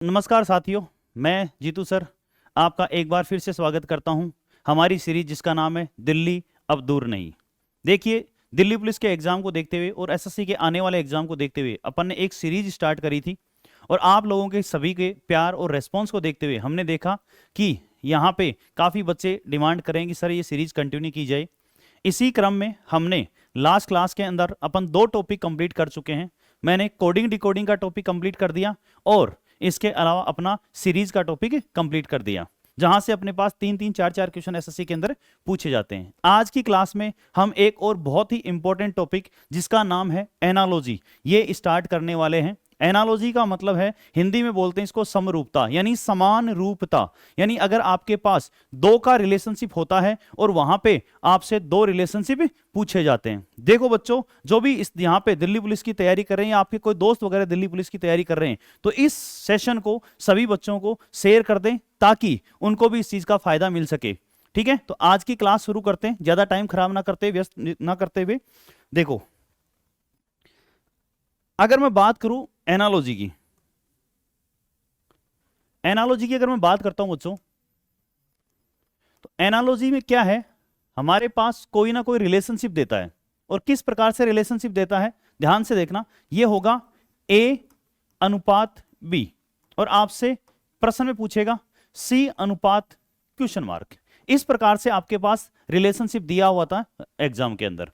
नमस्कार साथियों, मैं जीतू सर आपका एक बार फिर से स्वागत करता हूं हमारी सीरीज जिसका नाम है दिल्ली अब दूर नहीं। देखिए, दिल्ली पुलिस के एग्जाम को देखते हुए और एसएससी के आने वाले एग्जाम को देखते हुए अपन ने एक सीरीज स्टार्ट करी थी और आप लोगों के सभी के प्यार और रेस्पॉन्स को देखते हुए हमने देखा कि यहाँ पे काफ़ी बच्चे डिमांड करें कि सर ये सीरीज कंटिन्यू की जाए। इसी क्रम में हमने लास्ट क्लास के अंदर अपन 2 टॉपिक कंप्लीट कर चुके हैं। मैंने कोडिंग डिकोडिंग का टॉपिक कंप्लीट कर दिया और इसके अलावा अपना सीरीज का टॉपिक कंप्लीट कर दिया, जहां से अपने पास 3-3 4-4 क्वेश्चन एसएससी के अंदर पूछे जाते हैं। आज की क्लास में हम एक और बहुत ही इंपॉर्टेंट टॉपिक जिसका नाम है एनालॉजी, ये स्टार्ट करने वाले हैं। एनालॉजी का मतलब है, हिंदी में बोलते हैं इसको समरूपता, यानी समान रूपता। यानी अगर आपके पास 2 का रिलेशनशिप होता है और वहां पे आपसे 2 रिलेशनशिप पूछे जाते हैं। देखो बच्चों, जो भी इस यहाँ पे दिल्ली पुलिस की तैयारी कर रहे हैं, आपके कोई दोस्त वगैरह दिल्ली पुलिस की तैयारी कर रहे हैं, तो इस सेशन को सभी बच्चों को शेयर कर दें ताकि उनको भी इस चीज का फायदा मिल सके। ठीक है, तो आज की क्लास शुरू करते हैं, ज्यादा टाइम खराब ना करते, व्यस्त ना करते हुए। देखो, अगर मैं बात करूं एनालॉजी की अगर मैं बात करता हूं बच्चों, तो एनालॉजी में क्या है, हमारे पास कोई ना कोई रिलेशनशिप देता है। और किस प्रकार से रिलेशनशिप देता है, ध्यान से देखना। यह होगा A अनुपात B और आपसे प्रश्न में पूछेगा C अनुपात क्वेश्चन मार्क। इस प्रकार से आपके पास रिलेशनशिप दिया हुआ था एग्जाम के अंदर।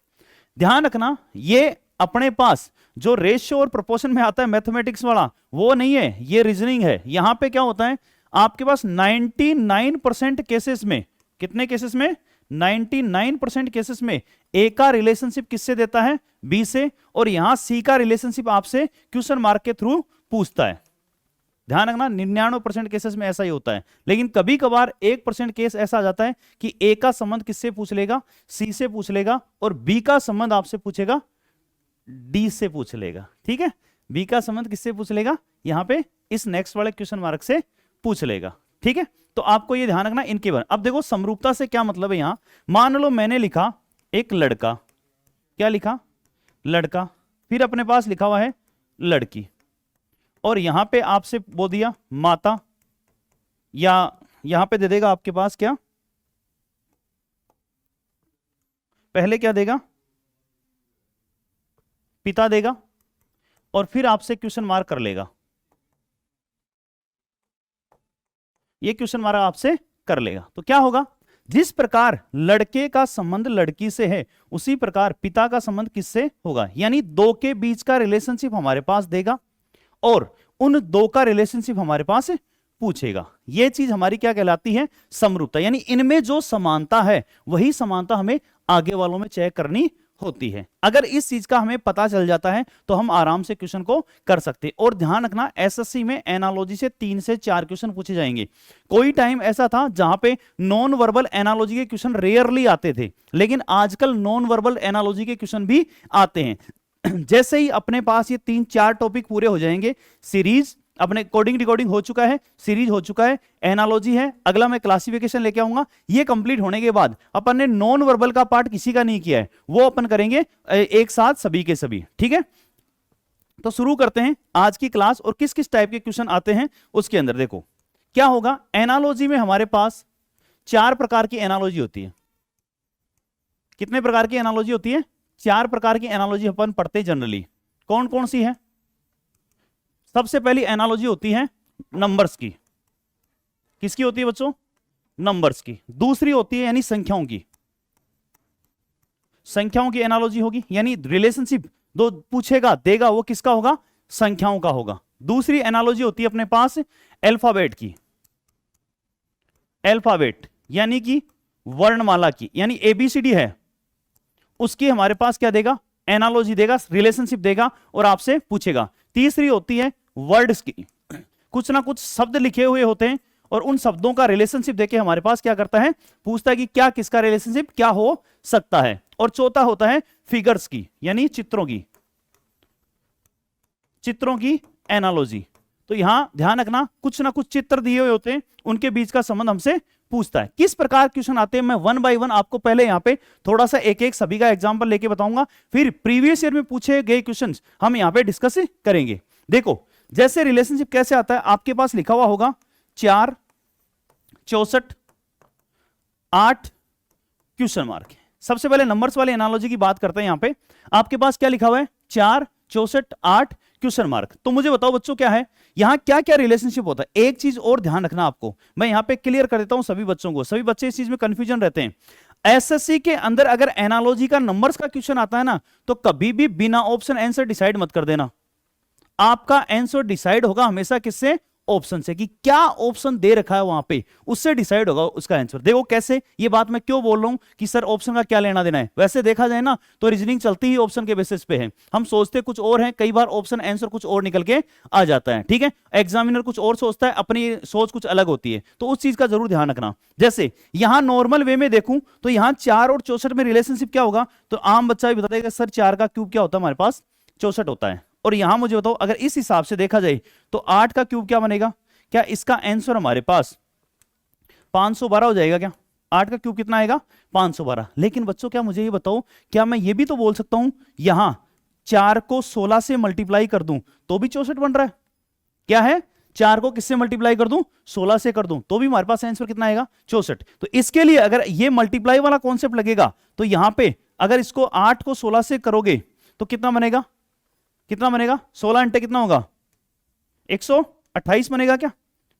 ध्यान रखना, ये अपने पास जो रेशियो और प्रोपोर्शन में आता है मैथमेटिक्स वाला, वो नहीं है, ये रीजनिंग है। यहां पे क्या होता है, आपके पास 99% केसेस में, कितने केसेस में, 99% केसेस में ए का रिलेशनशिप किससे देता है, बी से, और यहां सी का रिलेशनशिप आपसे क्वेश्चन मार्क के थ्रू पूछता है। ध्यान रखना, 99% केसेस में ऐसा ही होता है। लेकिन कभी कभार 1% केस ऐसा आ जाता है कि ए का संबंध किससे पूछ लेगा, सी से पूछ लेगा, और बी का संबंध आपसे पूछेगा, डी से पूछ लेगा। ठीक है, बी का संबंध किससे पूछ लेगा, यहां पे इस नेक्स्ट वाले क्वेश्चन मार्क से पूछ लेगा। ठीक है, तो आपको ये ध्यान रखना इनके बारे। अब देखो, समरूपता से क्या मतलब है। यहां मान लो मैंने लिखा एक लड़का, क्या लिखा, लड़का, फिर अपने पास लिखा हुआ है लड़की, और यहां पे आपसे वो दिया माता, या यहां पे दे देगा आपके पास क्या, पहले क्या देगा, पिता देगा, और फिर आपसे क्वेश्चन मार्क कर लेगा। ये क्वेश्चन मार्क आपसे कर लेगा। तो क्या होगा, जिस प्रकार लड़के का संबंध लड़की से है, उसी प्रकार पिता का संबंध किससे होगा, यानी 2 के बीच का रिलेशनशिप हमारे पास देगा और उन 2 का रिलेशनशिप हमारे पास पूछेगा। यह चीज हमारी क्या कहलाती है, समरूपता। यानी इनमें जो समानता है वही समानता हमें आगे वालों में चेक करनी होती है। अगर इस चीज का हमें पता चल जाता है तो हम आराम से क्वेश्चन को कर सकते हैं। और ध्यान रखना, एसएससी में एनालॉजी से 3 से 4 क्वेश्चन पूछे जाएंगे। कोई टाइम ऐसा था जहां पे नॉन वर्बल एनालॉजी के क्वेश्चन रेयरली आते थे, लेकिन आजकल नॉन वर्बल एनालॉजी के क्वेश्चन भी आते हैं। जैसे ही अपने पास ये 3-4 टॉपिक पूरे हो जाएंगे, सीरीज अपने कोडिंग डिकोडिंग हो चुका है, सीरीज हो चुका है, एनालॉजी है, अगला मैं क्लासिफिकेशन लेके आऊंगा। ये कंप्लीट होने के बाद अपन ने नॉन वर्बल का पार्ट किसी का नहीं किया है, वो अपन करेंगे एक साथ सभी के सभी। ठीक है, तो शुरू करते हैं आज की क्लास। और किस किस टाइप के क्वेश्चन आते हैं उसके अंदर देखो क्या होगा। एनालॉजी में हमारे पास 4 प्रकार की एनालॉजी होती है। कितने प्रकार की एनालॉजी होती है, 4 प्रकार की एनालॉजी अपन पढ़ते हैं जनरली। कौन कौन सी है, सबसे पहली एनालॉजी होती है नंबर्स की। किसकी होती है बच्चों, नंबर्स की। दूसरी होती है यानी संख्याओं की, संख्याओं की एनालॉजी होगी, यानी रिलेशनशिप दो पूछेगा देगा वो किसका होगा, संख्याओं का होगा। दूसरी एनालॉजी होती है अपने पास अल्फाबेट की, अल्फाबेट यानी कि वर्णमाला की, यानी एबीसीडी है, उसकी हमारे पास क्या देगा, एनालॉजी देगा, रिलेशनशिप देगा और आपसे पूछेगा। तीसरी होती है वर्ड्स की, कुछ ना कुछ शब्द लिखे हुए होते हैं और उन शब्दों का रिलेशनशिप देके हमारे पास क्या करता है, पूछता है कि क्या किसका रिलेशनशिप क्या हो सकता है। और चौथा होता है फिगर्स की, यानी चित्रों की, चित्रों की एनालॉजी। तो यहां ध्यान रखना, कुछ ना कुछ चित्र दिए हुए होते हैं, उनके बीच का संबंध हमसे पूछता है। किस प्रकार क्वेश्चन आते हैं मैं 1 बाय 1 आपको पहले यहां पे थोड़ा सा एक एक सभी का एग्जांपल लेके बताऊंगा, फिर प्रीवियस ईयर में पूछे गए क्वेश्चंस हम यहां पे डिस्कस करेंगे। देखो, जैसे रिलेशनशिप कैसे आता है, आपके पास लिखा हुआ होगा 4, 64, 8 क्वेश्चन मार्क है। सबसे पहले नंबर्स वाले एनालॉजी की बात करते हैं। यहां पे आपके पास क्या लिखा हुआ है, 4, 64, 8 क्वेश्चन मार्क। तो मुझे बताओ बच्चों क्या है यहां, क्या क्या रिलेशनशिप होता है। एक चीज और ध्यान रखना आपको, मैं यहां पे क्लियर कर देता हूं सभी बच्चों को, सभी बच्चे इस चीज में कंफ्यूजन रहते हैं। एसएससी के अंदर अगर एनालॉजी का नंबर्स का क्वेश्चन आता है ना, तो कभी भी बिना ऑप्शन आंसर डिसाइड मत कर देना। आपका आंसर डिसाइड होगा हमेशा किससे, ऑप्शन से, कि क्या ऑप्शन दे रखा है वहां पे, उससे डिसाइड होगा उसका आंसर। देखो कैसे, ये बात मैं क्यों बोल रहा हूं कि सर ऑप्शन का क्या लेना देना है। वैसे देखा जाए ना तो रीजनिंग चलती ही ऑप्शन के बेसिस पे है। हम सोचते कुछ और है, कई बार ऑप्शन आंसर कुछ और निकल के आ जाता है, ठीक है। एग्जामिनर कुछ और सोचता है, अपनी सोच कुछ अलग होती है, तो उस चीज का जरूर ध्यान रखना। जैसे यहां नॉर्मल वे में देखूं तो यहां 4 और 64 में रिलेशनशिप क्या होगा, तो आम बच्चा भी बता देगा सर 4 का क्यूब क्या होता है, हमारे पास 64 होता है। और यहां मुझे बताओ अगर इस हिसाब से देखा जाए तो 8 का क्यूब क्या बनेगा, क्या इसका आंसर हमारे पास 512 हो जाएगा क्या। 8 का क्यूब कितना आएगा, 512। लेकिन बच्चों क्या मुझे ये बताओ, क्या मैं ये भी तो बोल सकता हूं यहां 4 को 16 से मल्टीप्लाई कर दूं तो भी 64 बन रहा है। क्या है, 4 को किससे मल्टीप्लाई कर दूं, 16 से कर दूं, तो भी हमारे पास आंसर कितना आएगा, 64। तो इसके लिए अगर ये मल्टीप्लाई वाला कॉन्सेप्ट लगेगा तो यहां पे अगर इसको 8 को 16 से करोगे तो कितना बनेगा, कितना बनेगा, 16 अंटे कितना होगा, 128 बनेगा क्या,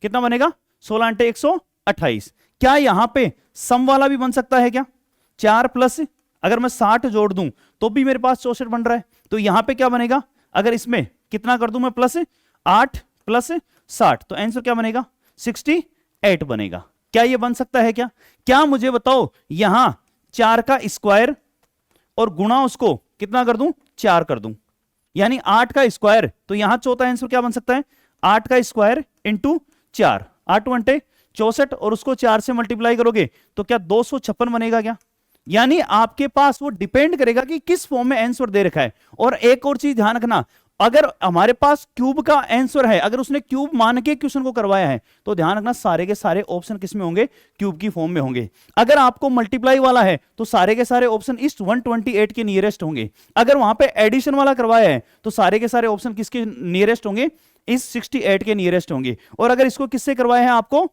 कितना बनेगा, 16 अंटे 128। क्या यहां पे सम वाला भी बन सकता है क्या, 4 प्लस अगर मैं 60 जोड़ दूं तो भी मेरे पास 64 बन रहा है। तो यहां पे क्या बनेगा, अगर इसमें कितना कर दूं मैं प्लस 8 प्लस 60, तो आंसर क्या बनेगा, 68 बनेगा। क्या ये बन सकता है क्या, क्या मुझे बताओ यहां 4 का स्क्वायर और गुणा उसको कितना कर दूं, 4 कर दूं, यानी 8 का स्क्वायर, तो यहां चौथा आंसर क्या बन सकता है, 8 का स्क्वायर इंटू 4, 8 घंटे 64, और उसको 4 से मल्टीप्लाई करोगे तो क्या 256 बनेगा क्या। यानी आपके पास वो डिपेंड करेगा कि किस फॉर्म में आंसर दे रखा है। और एक और चीज ध्यान रखना, अगर हमारे पास क्यूब का आंसर है, अगर उसने क्यूब मान के क्वेश्चन को करवाया है, तो ध्यान रखना सारे के सारे ऑप्शन किस में होंगे, क्यूब की फॉर्म में होंगे। अगर आपको मल्टीप्लाई वाला है तो सारे के सारे ऑप्शन इस 128 के नियरेस्ट होंगे। अगर वहां पे एडिशन वाला करवाया है तो सारे के सारे ऑप्शन किसके नियरेस्ट होंगे, इस 68 के नियरेस्ट होंगे। और अगर इसको किससे करवाया है, आपको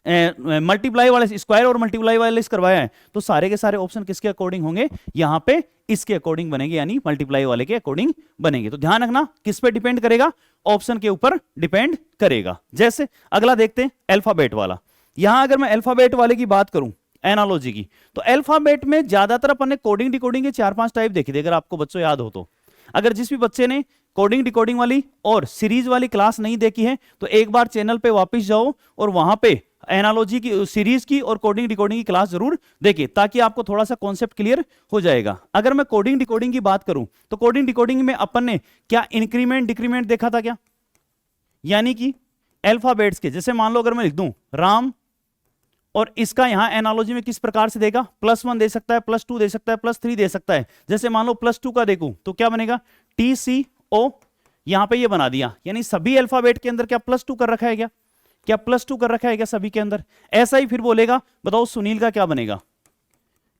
मल्टीप्लाई वाले स्क्वायर और मल्टीप्लाई वाले करवाया है, तो सारे के सारे ऑप्शन किसके अकॉर्डिंग होंगे, यहां पे इसके अकॉर्डिंग बनेंगे, यानी मल्टीप्लाई वाले के अकॉर्डिंग बनेंगे। तो ध्यान रखना किस पे डिपेंड करेगा, ऑप्शन के ऊपर डिपेंड करेगा। जैसे अगला देखते हैं अल्फाबेट वाला। यहां अगर मैं अल्फाबेट वाले की बात करूं एनालॉजी की, तो अल्फाबेट में ज्यादातर अपन ने कोडिंग डिकोडिंग के 4-5 टाइप देखे थे, अगर आपको बच्चों याद हो तो। अगर जिस भी बच्चे ने कोडिंग डिकोडिंग वाली और सीरीज वाली क्लास नहीं देखी है तो एक बार चैनल पे वापस जाओ और वहां पे एनालॉजी की सीरीज की और कोडिंग डिकोडिंग की क्लास जरूर देखिए, ताकि आपको थोड़ा सा कॉन्सेप्ट क्लियर हो जाएगा। अगर मैं कोडिंग डिकोडिंग की बात करूं तो कोडिंग डिकोडिंग में अपन ने क्या इंक्रीमेंट डिक्रीमेंट देखा था क्या, यानी कि अल्फाबेट्स के, जैसे मान लो अगर मैं लिख दूं राम, और इसका यहां एनालॉजी में किस प्रकार से देगा, +1 दे सकता है, +2 दे सकता है, +3 दे सकता है। जैसे मान लो +2 का देखूं तो क्या बनेगा, TCO, यहां पे ये बना दिया, यानी सभी अल्फाबेट के अंदर क्या +2 कर रखा है क्या, क्या +2 कर रखा है क्या सभी के अंदर। ऐसा ही फिर बोलेगा, बताओ सुनील का क्या बनेगा,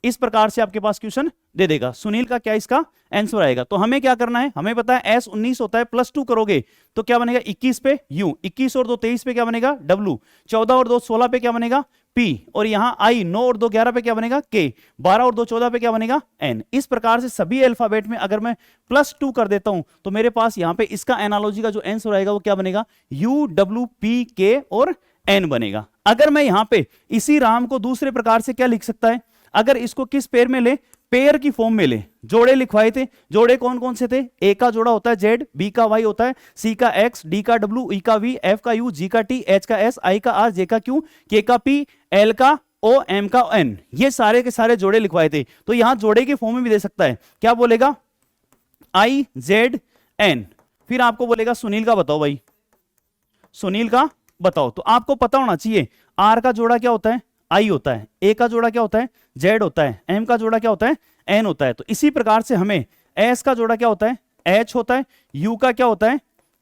इस प्रकार से आपके पास क्वेश्चन दे देगा, सुनील का क्या इसका आंसर आएगा। तो हमें क्या करना है, हमें पता है S19 होता है, +2 करोगे तो क्या बनेगा 21 पे U, 21 और 2 23 पे क्या बनेगा W, 14 और 2 16 पे क्या बनेगा P, और यहां I, 9 और 2 11 पे क्या बनेगा K, 12 और 2 14 पे क्या बनेगा N। इस प्रकार से सभी अल्फाबेट में अगर मैं +2 कर देता हूं तो मेरे पास यहां पे इसका एनालॉजी का जो आंसर आएगा वो क्या बनेगा, U W P K और N बनेगा। अगर मैं यहां पे इसी राम को दूसरे प्रकार से क्या लिख सकता है, अगर इसको किस पेयर में ले, पेयर की फॉर्म में ले, जोड़े लिखवाए थे, जोड़े कौन कौन से थे, ए का जोड़ा होता है Z, बी का Y होता है, सी का X, डी का W, ई का V, एफ का U, जी का T, H का S, I का R, J का Q, K का P, L का O, M का N, ये सारे के सारे जोड़े लिखवाए थे। तो यहां जोड़े के फॉर्म में भी दे सकता है, क्या बोलेगा I Z N, फिर आपको बोलेगा सुनील का बताओ भाई, सुनील का बताओ। तो आपको पता होना चाहिए R का जोड़ा क्या होता है, I होता है, A का जोड़ा क्या होता है, Z होता है, M का जोड़ा क्या होता है, N होता है। तो इसी प्रकार से हमें S का जोड़ा क्या होता है, H होता है, U का क्या होता है,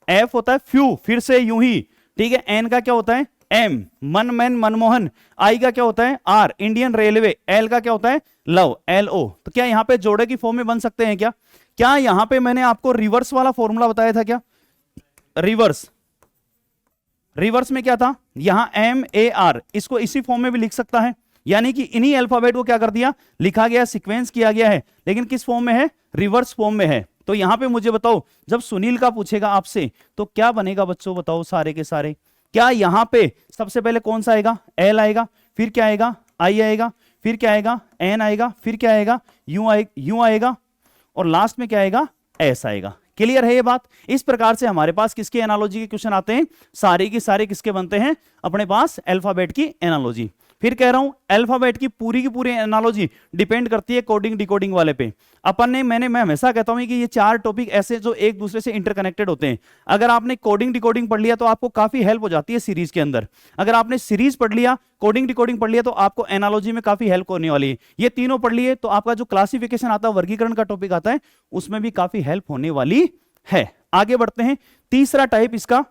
F होता है, फ्यू फिर से यूं ही, ठीक है। N का क्या होता है, M, मन मैन मनमोहन, I का क्या होता है, R, इंडियन रेलवे, L का क्या होता है, लव, LO। तो क्या यहां पे जोड़े की फॉर्म में बन सकते हैं क्या, क्या यहां पे मैंने आपको रिवर्स वाला फॉर्मूला बताया था क्या, रिवर्स, रिवर्स में क्या था, यहां MAR, इसको इसी फॉर्म में भी लिख सकता है, यानी कि इन्हीं अल्फाबेट को क्या कर दिया, लिखा गया, सीक्वेंस किया गया है, लेकिन किस फॉर्म में है, रिवर्स फॉर्म में है। तो यहां पे मुझे बताओ, जब सुनील का पूछेगा आपसे तो क्या बनेगा बच्चों, बताओ सारे के सारे, क्या यहां पे सबसे पहले कौन सा आएगा, L आएगा, फिर क्या आएगा, I आएगा, फिर क्या आएगा, N आएगा, फिर क्या आएगा, U आएगा, और लास्ट में क्या आएगा, S आएगा। क्लियर है ये बात। इस प्रकार से हमारे पास किसके एनालॉजी के क्वेश्चन आते हैं, सारे के सारे किसके बनते हैं, अपने पास अल्फाबेट की एनालॉजी। फिर कह रहा हूं अल्फाबेट की पूरी एनालॉजी डिपेंड करती है कोडिंग डिकोडिंग वाले पे। अपन ने मैं हमेशा कहता हूं कि ये चार टॉपिक ऐसे जो एक दूसरे से इंटरकनेक्टेड होते हैं। अगर आपने कोडिंग डिकोडिंग पढ़ लिया तो आपको काफी हेल्प हो जाती है सीरीज के अंदर। अगर आपने सीरीज पढ़ लिया, कोडिंग डिकोडिंग पढ़ लिया, तो आपको एनालॉजी में काफी हेल्प होने वाली है। ये तीनों पढ़ लिए तो आपका जो क्लासिफिकेशन आता है, वर्गीकरण का टॉपिक आता है, उसमें भी काफी हेल्प होने वाली है। आगे बढ़ते हैं, तीसरा टाइप इसका,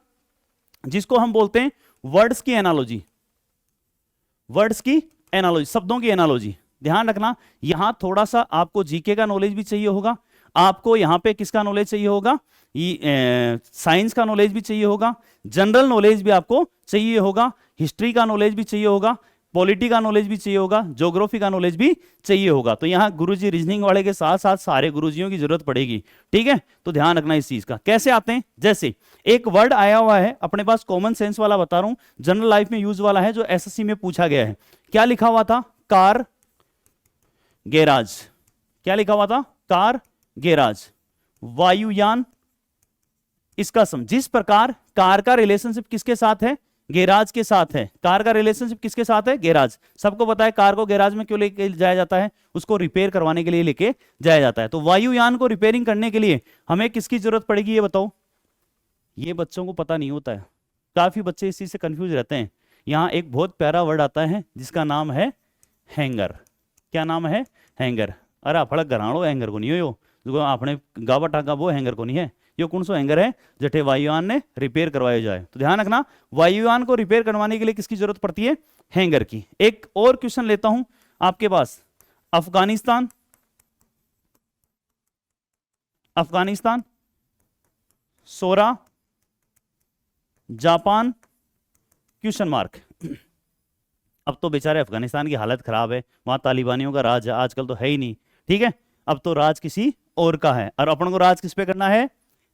जिसको हम बोलते हैं वर्ड्स की एनालॉजी। वर्ड्स की एनालॉजी, शब्दों की एनालॉजी। ध्यान रखना, यहां थोड़ा सा आपको जीके का नॉलेज भी चाहिए होगा, आपको यहां पे किसका नॉलेज चाहिए होगा, साइंस का नॉलेज भी चाहिए होगा, जनरल नॉलेज भी आपको चाहिए होगा, हिस्ट्री का नॉलेज भी चाहिए होगा, पॉलिटी का नॉलेज भी चाहिए होगा, ज्योग्राफी का नॉलेज भी चाहिए होगा। तो यहाँ गुरुजी रीजनिंग वाले के साथ साथ सारे गुरुजियों की जरूरत पड़ेगी। ठीक है, तो ध्यान रखना इस चीज का। कैसे आते हैं, जैसे एक वर्ड आया हुआ है अपने पास, कॉमन सेंस वाला बता रहा हूं, जनरल लाइफ में यूज वाला है, जो एसएससी में पूछा गया है। क्या लिखा हुआ था, कार गैराज। क्या लिखा हुआ था, कार गैराज। वायुयान, इसका सम, जिस प्रकार कार का रिलेशनशिप किसके साथ है, गैराज के साथ है। कार का रिलेशनशिप किसके साथ है, गैराज। सबको पता है कार को गैराज में क्यों लेके जाया जाता है, उसको रिपेयर करवाने के लिए लेके जाया जाता है। तो वायुयान को रिपेयरिंग करने के लिए हमें किसकी जरूरत पड़ेगी, ये बताओ। ये बच्चों को पता नहीं होता है, काफी बच्चे इस चीज से कंफ्यूज रहते हैं। यहां एक बहुत प्यारा वर्ड आता है जिसका नाम है हैंगर। क्या नाम है, हैंगर। अरे फड़क घराणो हैंगर को नहीं हो, जो आपने गावा टाका वो हैंगर को नहीं है। ये कौन सा हैंगर है, जठे वायुयान ने रिपेयर करवाया जाए। तो ध्यान रखना, वायुयान को रिपेयर करवाने के लिए किसकी जरूरत पड़ती है, हैंगर की। एक और क्वेश्चन लेता हूं आपके पास, अफगानिस्तान, अफगानिस्तान, सोरा, जापान, क्वेश्चन मार्क। अब तो बेचारे अफगानिस्तान की हालत खराब है, वहां तालिबानियों का राज है, आजकल तो है ही नहीं। ठीक है, अब तो राज किसी और का है, और अपन को राज किस पे करना है,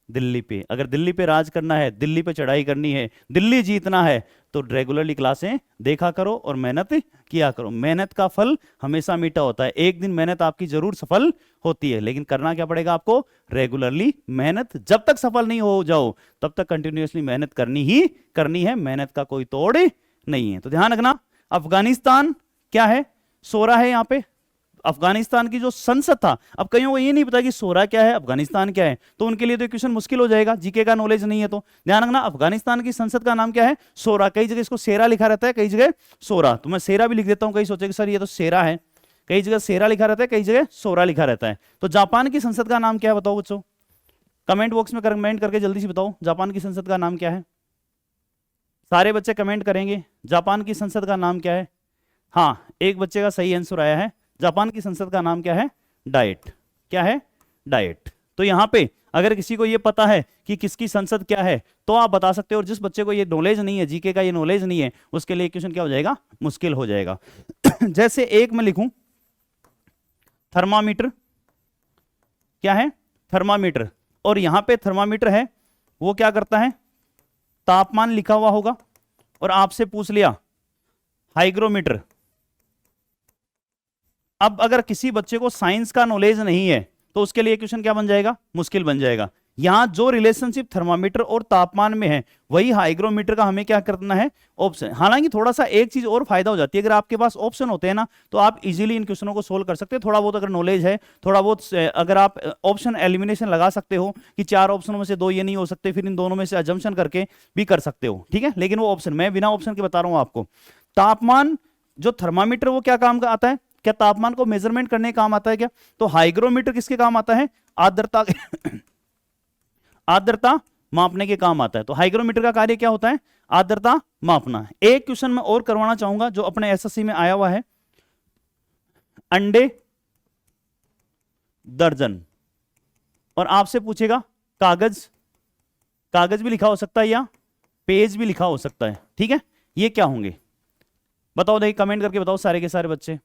दिल्ली पे। अगर दिल्ली पे राज करना है, दिल्ली पे चढ़ाई करनी है, दिल्ली जीतना है, तो रेगुलरली क्लासें देखा करो और मेहनत किया करो। मेहनत का फल हमेशा मीठा होता है। एक दिन मेहनत आपकी जरूर सफल होती है, लेकिन करना क्या पड़ेगा आपको, रेगुलरली मेहनत। जब तक सफल नहीं हो जाओ तब तक कंटिन्यूअसली मेहनत करनी ही करनी है, मेहनत का कोई तोड़ नहीं है। तो ध्यान रखना, अफगानिस्तान क्या है, सोरा है यहाँ पे। अफगानिस्तान की जो संसद था, अब कईयों को ये नहीं पता कि सोरा क्या है, अफगानिस्तान क्या है, तो उनके लिए तो क्वेश्चन मुश्किल हो जाएगा, जीके का नॉलेज नहीं है। तो ध्यान रखना, अफगानिस्तान की संसद का नाम क्या है, सोरा। कई जगह इसको सेरा लिखा रहता है, कई जगह सोरा। तो मैं सेरा भी लिख देता हूं, कई सोचेगा सर ये तो सेरा है। कई जगह सेरा लिखा रहता है, कई जगह सोरा लिखा रहता है। तो जापान की संसद का नाम क्या है, बताओ बच्चों, कमेंट बॉक्स में कमेंट करके जल्दी से बताओ, जापान की संसद का नाम क्या है। सारे बच्चे कमेंट करेंगे, जापान की संसद का नाम क्या है। हाँ, एक बच्चे का सही आंसर आया है, जापान की संसद का नाम क्या है, डाइट। क्या है, डाइट। तो यहां पे अगर किसी को ये पता है कि किसकी संसद क्या है तो आप बता सकते हो, और जिस बच्चे को ये नॉलेज नहीं है, जीके का ये नॉलेज नहीं है, उसके लिए क्वेश्चन क्या हो जाएगा, मुश्किल हो जाएगा। जैसे एक मैं लिखूं, थर्मामीटर। क्या है, थर्मामीटर। और यहां पे थर्मामीटर है, वो क्या करता है, तापमान लिखा हुआ होगा, और आपसे पूछ लिया हाइग्रोमीटर। अब अगर किसी बच्चे को साइंस का नॉलेज नहीं है तो उसके लिए क्वेश्चन क्या बन जाएगा, मुश्किल बन जाएगा। यहां जो रिलेशनशिप थर्मामीटर और तापमान में है वही हाइग्रोमीटर का हमें क्या करना है, ऑप्शन। हालांकि थोड़ा सा एक चीज और फायदा हो जाती है, अगर आपके पास ऑप्शन होते हैं ना तो आप इजीली इन क्वेश्चनों को सोल्व कर सकते हैं। थोड़ा बहुत अगर नॉलेज है, थोड़ा बहुत अगर आप ऑप्शन एलिमिनेशन लगा सकते हो कि 4 ऑप्शनों में से 2 ये नहीं हो सकते, फिर इन दोनों में से अजम्पशन करके भी कर सकते हो। ठीक है, लेकिन वो ऑप्शन मैं बिना ऑप्शन के बता रहा हूं आपको। तापमान, जो थर्मामीटर वो क्या काम का आता है, क्या तापमान को मेजरमेंट करने का काम आता है क्या, तो हाइग्रोमीटर किसके काम आता है, आर्द्रता आर्द्रता मापने के काम आता है। तो हाइग्रोमीटर का कार्य क्या होता है, आर्द्रता मापना। एक क्वेश्चन मैं और करवाना चाहूंगा जो अपने एसएससी में आया हुआ है, अंडे दर्जन, और आपसे पूछेगा कागज कागज भी लिखा हो सकता है या पेज भी लिखा हो सकता है, ठीक है। ये क्या होंगे बताओ, देखिए कमेंट करके बताओ सारे के सारे बच्चे।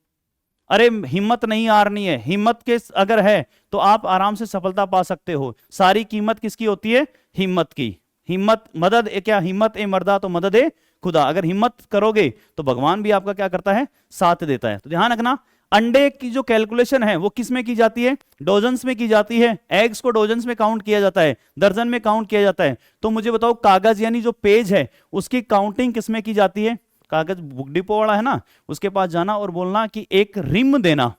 अरे हिम्मत नहीं हारनी है, हिम्मत के अगर है तो आप आराम से सफलता पा सकते हो। सारी कीमत किसकी होती है? हिम्मत की। हिम्मत मदद ए क्या, हिम्मत ए मर्दा तो मदद ए खुदा। अगर हिम्मत करोगे तो भगवान भी आपका क्या करता है? साथ देता है। तो ध्यान रखना, अंडे की जो कैलकुलेशन है वो किस में की जाती है? डोजन्स में की जाती है। एग्स को डोजन्स में काउंट किया जाता है, दर्जन में काउंट किया जाता है। तो मुझे बताओ कागज यानी जो पेज है उसकी काउंटिंग किस में की जाती है? कागज बुक डिपो वाला है ना, उसके पास जाना और बोलना कि एक रिम देना।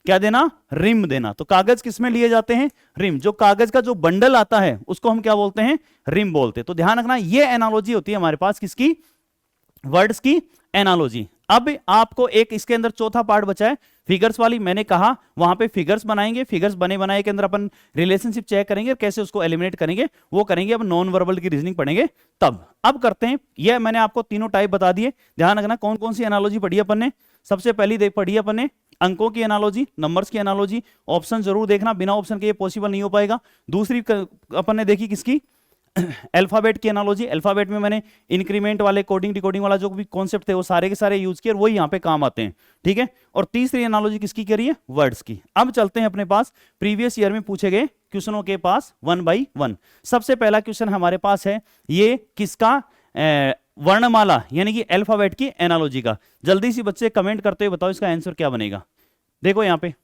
क्या देना? रिम देना। तो कागज किस में लिए जाते हैं? रिम। जो कागज का जो बंडल आता है उसको हम क्या बोलते हैं? रिम बोलते हैं। तो ध्यान रखना, ये एनालॉजी होती है हमारे पास किसकी? वर्ड्स की एनालॉजी। अब आपको एक इसके अंदर चौथा पार्ट बचा है, फिगर्स वाली। मैंने कहा वहां पे फिगर्स बनाएंगे, फिगर्स बने बनाए के अंदर अपन रिलेशनशिप चेक करेंगे, कैसे उसको एलिमिनेट करेंगे वो करेंगे। अब नॉन वर्बल की रीजनिंग पढ़ेंगे तब। अब करते हैं, ये मैंने आपको तीनों टाइप बता दिए। ध्यान रखना कौन कौन सी एनालॉजी पढ़ी अपन ने। सबसे पहली देख पढ़ी अपन ने अंकों की एनालॉजी, नंबर्स की एनालॉजी। ऑप्शन जरूर देखना, बिना ऑप्शन के ये पॉसिबल नहीं हो पाएगा। दूसरी अपन ने देखी किसकी? अल्फाबेट की एनालॉजी। अल्फाबेट में मैंने इंक्रीमेंट वाले, कोडिंग डिकोडिंग वाला जो भी कॉन्सेप्ट थे वो सारे के सारे यूज किए और वही यहाँ पे काम आते हैं, ठीक है। और तीसरी एनालॉजी किसकी करी है? वर्ड्स की। अब चलते हैं अपने पास प्रीवियस ईयर में पूछे गए क्वेश्चनों के पास 1 by 1। सबसे पहला क्वेश्चन हमारे पास है ये किसका? वर्णमाला यानी कि अल्फाबेट की एनालॉजी का। जल्दी से बच्चे कमेंट करते हुए बताओ इसका आंसर क्या बनेगा। देखो यहाँ पे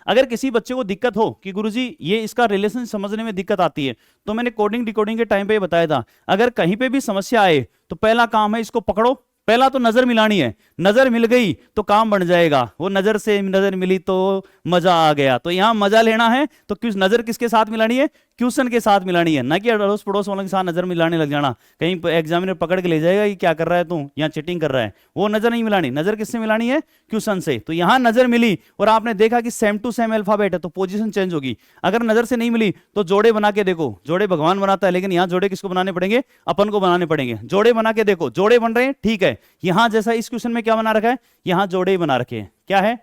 अगर किसी बच्चे को दिक्कत हो कि गुरुजी ये इसका रिलेशन समझने में दिक्कत आती है, तो मैंने कोडिंग डिकोडिंग के टाइम पे बताया था, अगर कहीं पे भी समस्या आए तो पहला काम है इसको पकड़ो। पहला तो नजर मिलानी है, नजर मिल गई तो काम बन जाएगा। वो नजर से नजर मिली तो मजा आ गया। तो यहां मजा लेना है तो नजर किसके साथ मिलानी है? क्वेश्चन के साथ मिलानी है, ना कि अड़ोस पड़ोस वालों के साथ नजर मिलाने लग जाना। कहीं एग्जामिनर पकड़ के ले जाएगा कि क्या कर रहा है तू, यहाँ चीटिंग कर रहा है। वो नजर नहीं मिलानी, नजर किससे मिलानी है? क्वेश्चन से। तो यहां नजर मिली और आपने देखा कि सेम टू सेम अल्फाबेट है तो पोजीशन चेंज होगी। अगर नजर से नहीं मिली तो जोड़े बना के देखो। जोड़े भगवान बनाता है, लेकिन यहां जोड़े किसको बनाने पड़ेंगे? अपन को बनाने पड़ेंगे। जोड़े बना के देखो, जोड़े बन रहे हैं, ठीक है। यहां जैसा इस क्वेश्चन में क्या बना रखा है? यहां जोड़े ही बना रखे हैं। क्या है?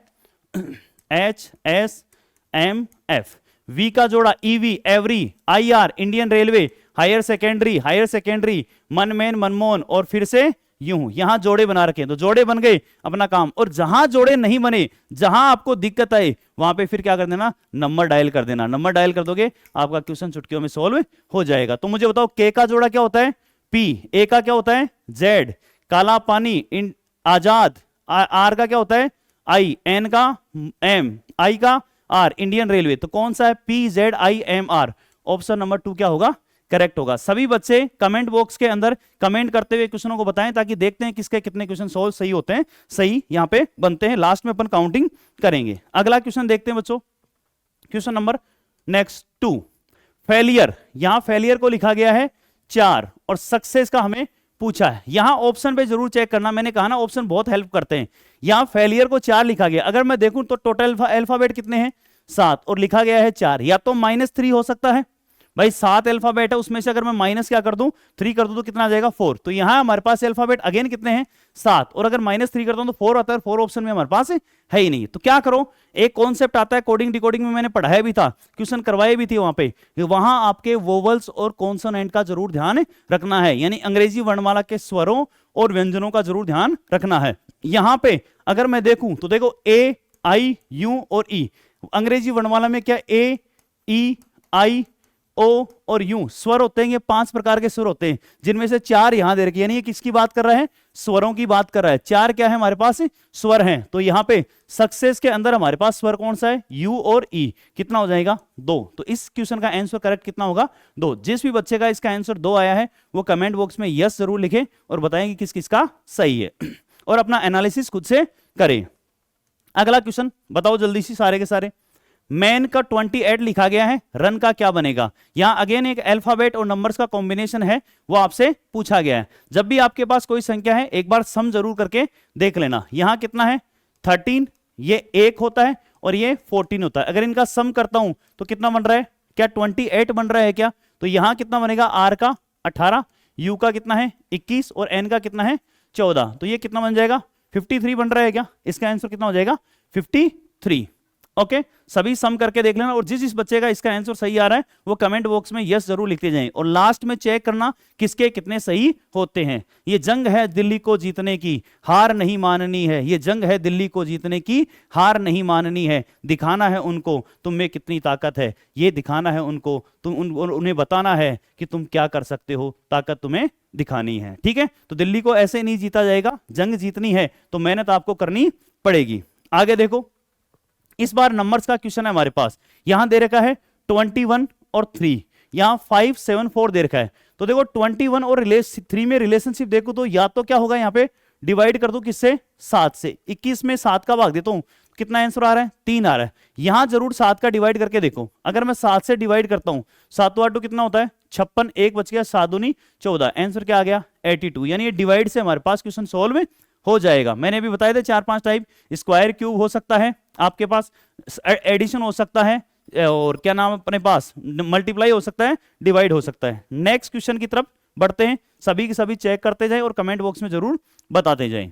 HSMF। वी का जोड़ा EV every, IR Indian railway, higher secondary, मनमेन मनमोहन, और फिर से यूं। यहां जोड़े बना रखे हैं तो जोड़े बन गए, अपना काम। और जहां जोड़े नहीं बने, जहां आपको दिक्कत आए, वहां पे फिर क्या कर देना? नंबर डायल कर देना। नंबर डायल कर दोगे आपका क्वेश्चन चुटकियों में सॉल्व हो जाएगा। तो मुझे बताओ K का जोड़ा क्या होता है? P। A का क्या होता है? Z। काला पानी, आजाद। R का क्या होता है? I। N का M, I का R, इंडियन रेलवे। तो कौन सा है? PZIMR। ऑप्शन नंबर 2 क्या होगा? करेक्ट होगा। सभी बच्चे कमेंट बॉक्स के अंदर कमेंट करते हुए क्वेश्चनों को बताएं ताकि देखते हैं किसके कितने क्वेश्चन सॉल्व सही होते हैं, सही यहां पे बनते हैं। लास्ट में अपन काउंटिंग करेंगे। अगला क्वेश्चन देखते हैं बच्चों, क्वेश्चन नंबर नेक्स्ट 2। फेलियर। यहां फेलियर को लिखा गया है 4 और सक्सेस का हमें पूछा है। यहां ऑप्शन पे जरूर चेक करना, मैंने कहा ना ऑप्शन बहुत हेल्प करते हैं। यहां फेलियर को 4 लिखा गया, अगर मैं देखूं तो टोटल अल्फाबेट कितने हैं? 7 और लिखा गया है 4। या तो -3 हो सकता है भाई, 7 अल्फाबेट है उसमें से अगर मैं माइनस क्या कर दूं? 3 कर दूं तो कितना आ जाएगा? 4। तो यहां हमारे पास अल्फाबेट अगेन कितने हैं? 7। और अगर -3 करता हूं तो 4 आता है। 4 ऑप्शन में हमारे पास है ही नहीं। तो क्या करो, एक कॉन्सेप्ट आता है कोडिंग डिकोडिंग में, मैंने पढ़ाया भी था, क्वेश्चन करवाए भी थे वहां पे। वहां आपके वोवल्स और कॉन्सोनेंट का जरूर ध्यान रखना है, यानी अंग्रेजी वर्णमाला के स्वरों और व्यंजनों का जरूर ध्यान रखना है। यहां पे अगर मैं देखूं तो देखो A, I, U और E। अंग्रेजी वर्णमाला में क्या A, E, I, O और U स्वर होते हैं। ये 5 प्रकार के स्वर होते हैं, जिनमें से 4 यहां दे रखे, यानी ये किसकी बात कर रहा है? स्वरों की बात कर रहा है। 4 क्या है हमारे पास? स्वर हैं। तो यहां पे सक्सेस के अंदर हमारे पास स्वर कौन सा है? U और E। कितना हो जाएगा? 2। तो इस क्वेश्चन का आंसर करेक्ट कितना होगा? 2। जिस भी बच्चे का इसका आंसर 2 आया है वो कमेंट बॉक्स में यस जरूर लिखे और बताएं कि किस किसका सही है और अपना एनालिसिस खुद से करें। अगला क्वेश्चन बताओ जल्दी से सारे के सारे। मैन का 28 लिखा गया है, रन का क्या बनेगा? यहां अगेन एक अल्फाबेट और नंबर्स का कॉम्बिनेशन है, वो आपसे पूछा गया है। जब भी आपके पास कोई संख्या है एक बार सम जरूर करके देख लेना। यहां कितना है? 13, ये 1 होता है और ये 14 होता है। अगर इनका सम करता हूं तो कितना बन रहा है? क्या 28 बन रहा है क्या? तो यहां कितना बनेगा? R का 18, U का कितना है? 21 और N का कितना है? 14। तो ये कितना बन जाएगा? 53 बन रहा है क्या? इसका आंसर कितना हो जाएगा? 53। ओके सभी सम करके देख लेना, और जिस बच्चे का इसका आंसर सही आ रहा है वो कमेंट बॉक्स में यस जरूर लिखते जाएं, और लास्ट में चेक करना किसके कितने सही होते हैं। ये जंग है दिल्ली को जीतने की, हार नहीं माननी है, ये जंग है दिल्ली को जीतने की, हार नहीं माननी है, दिखाना है उनको तुम में कितनी ताकत है, ये दिखाना है उनको, उन्हें बताना है कि तुम क्या कर सकते हो, ताकत तुम्हें दिखानी है। ठीक है, तो दिल्ली को ऐसे नहीं जीता जाएगा, जंग जीतनी है तो मेहनत आपको करनी पड़ेगी। आगे देखो, इस बार नंबर्स का क्वेश्चन है हमारे पास, यहां दे रखा है 21 और 3, यहां 5 7 4 दे रखा है। तो देखो 21 और 3 में रिलेशनशिप देखो तो या तो क्या होगा, यहां पे डिवाइड कर दो किससे, 7 से, 21 में 7 का भाग देता हूं, कितना आंसर आ रहा है, 3 आ रहा है। यहां जरूर 7 का डिवाइड करके देखो, अगर मैं 7 से डिवाइड करता हूं, 7 8 कितना होता है 56, 1 बच गया, 7 दूनी 14, आंसर क्या आ गया 82। यानी ये डिवाइड से हमारे पास क्वेश्चन सोल्व हो जाएगा। मैंने अभी बताया था 4-5 टाइप, स्क्वायर क्यूब हो सकता है आपके पास, एडिशन हो सकता है, और क्या नाम अपने पास मल्टीप्लाई हो सकता है, डिवाइड हो सकता है। नेक्स्ट क्वेश्चन की तरफ बढ़ते हैं, सभी के सभी चेक करते जाएं और कमेंट बॉक्स में जरूर बताते जाएं।